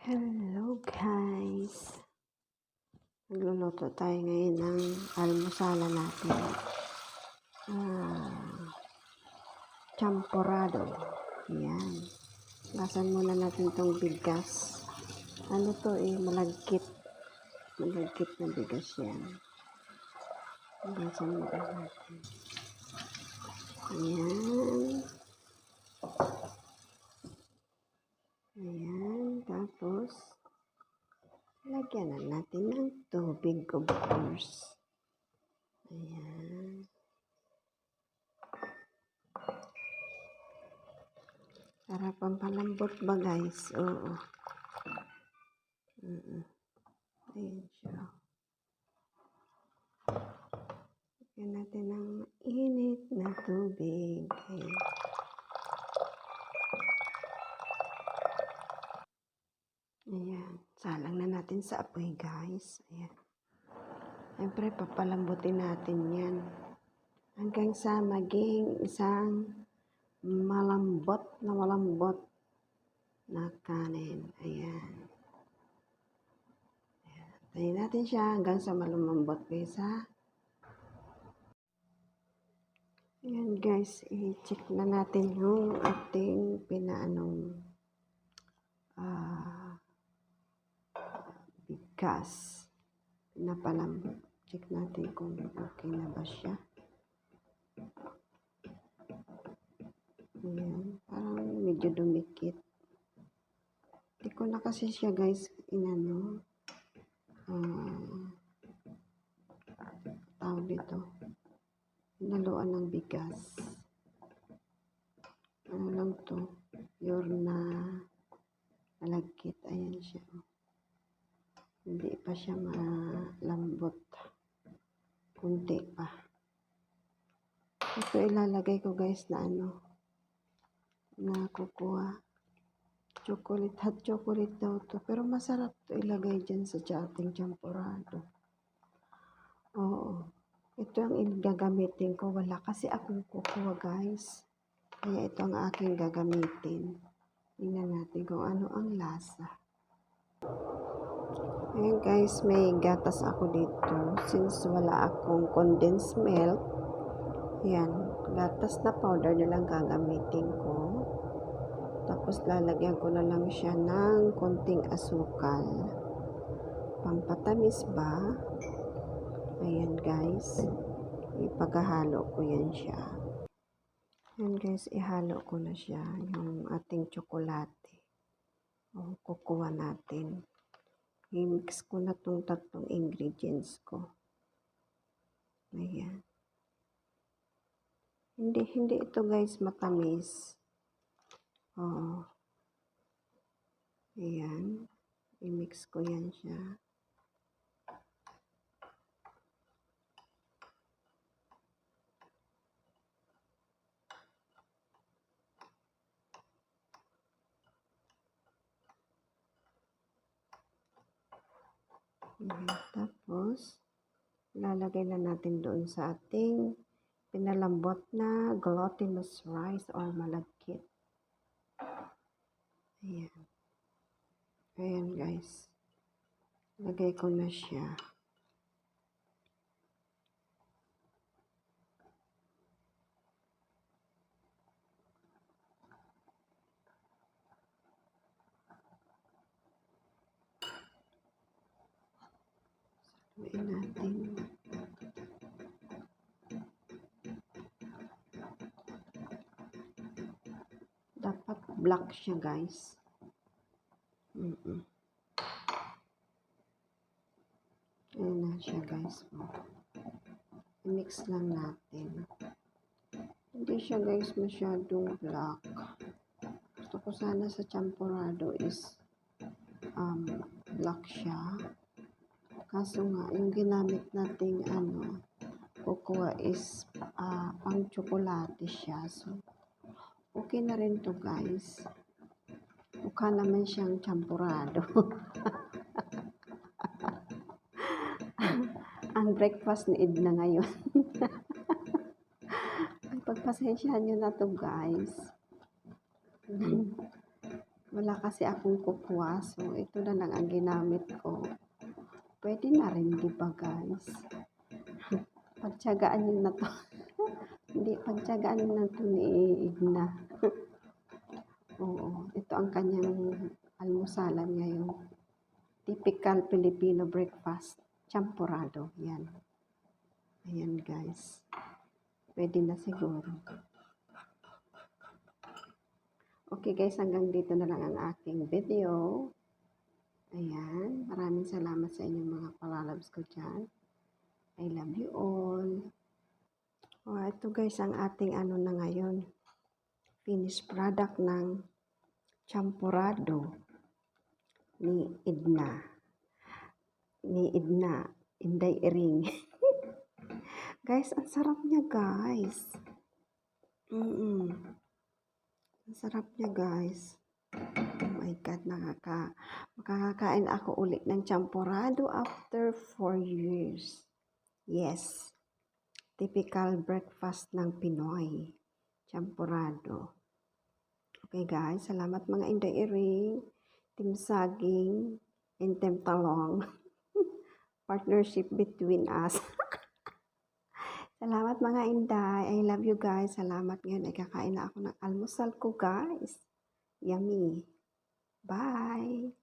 Hello guys! Magluluto tayo ngayon ng almusala natin. Champorado. Yan. Gasan muna natin itong bigas. Ano to malagkit. Malagkit na bigas yan. Gasan muna natin. Ayan. Ayan. Tapos, lagyan na natin ng tubig, of course. Ayan. Para pampalambot ba guys? Oo. Ayan siya. Lagyan natin ng init na tubig. Ayan. Ayan. Salang na natin sa apoy guys. Ayan. Siyempre papalambutin natin yan. Hanggang sa maging isang malambot na kanin. Ayan. Tayin natin siya hanggang sa malumambot guys ha. Ayan guys, i-check na natin yung ating bigas. Pinapalambot. Check natin kung okay na ba siya. Ayan, parang medyo dumikit. Hindi ko na kasi siya guys tawag dito, naluan ng bigas. Ano lang to, pure na malagkit. Ayan siya. Hindi pa siya malambot. Kunti pa. Ito ilalagay ko guys na na kukuha. Chocolate, hot chocolate daw to. Pero masarap to ilagay dyan sa ating champorado. Oo. Ito ang gagamitin ko. Wala kasi akong kukuha guys. Kaya ito ang aking gagamitin. Tingnan natin kung ano ang lasa. Ayan guys, may gatas ako dito. Since wala akong condensed milk, ayan, gatas na powder na lang gagamitin ko. Tapos lalagyan ko na lang siya ng konting asukal. Pampatamis ba? Ayan guys, ipagahalo ko yan siya. Ayan guys, ihalo ko na siya, yung ating tsokolate. O, kukuha natin. I-mix ko na itong tatlong ingredients ko. Ayan. Hindi ito guys matamis. Oo. Ayan. I-mix ko yan siya. Tapos, lalagay na natin doon sa ating pinalambot na glutinous rice or malagkit. Ayan. Ayan guys. Lagay ko na siya. Saluin natin. Dapat black siya guys. Ayan na siya guys. I-mix lang natin. Hindi siya guys masyadong black. Gusto ko sana sa champorado is black siya. Kaso nga, yung ginamit nating kukuha is pang tsokolate siya. So, okay na rin to guys. Mukha naman siyang champorado. Ang breakfast ni Edna ngayon. Pagpasensyahan nyo na to guys. Wala kasi akong kukuha, so ito na lang ang ginamit ko. Pwede na rin, di ba guys? Pagtyagaan nyo na to. Hindi, pagtyagaan nyo na to ni Igna. Oo, ito ang kanyang almusalan ngayon. Typical Filipino breakfast. Champurado. Yan. Ayan guys. Pwede na siguro. Okay guys, hanggang dito na lang ang aking video. Ayan. Maraming salamat sa inyong mga palalabs ko dyan. I love you all. Ito guys, ang ating ano na ngayon. Finished product ng champurado ni Edna. Inday Iring. Guys, ang sarap niya guys. Ang sarap niya guys. Oh my God, makakakain ako ulit ng champurado after 4 years. Yes. Typical breakfast ng Pinoy. Champurado. Okay guys, salamat mga Inday Iring, Team Saging, and Team Talong. Partnership between us. Salamat mga Inday. I love you guys. Salamat ngayon. Ay kakain na ako ng almusal ko guys. Yummy. Bye.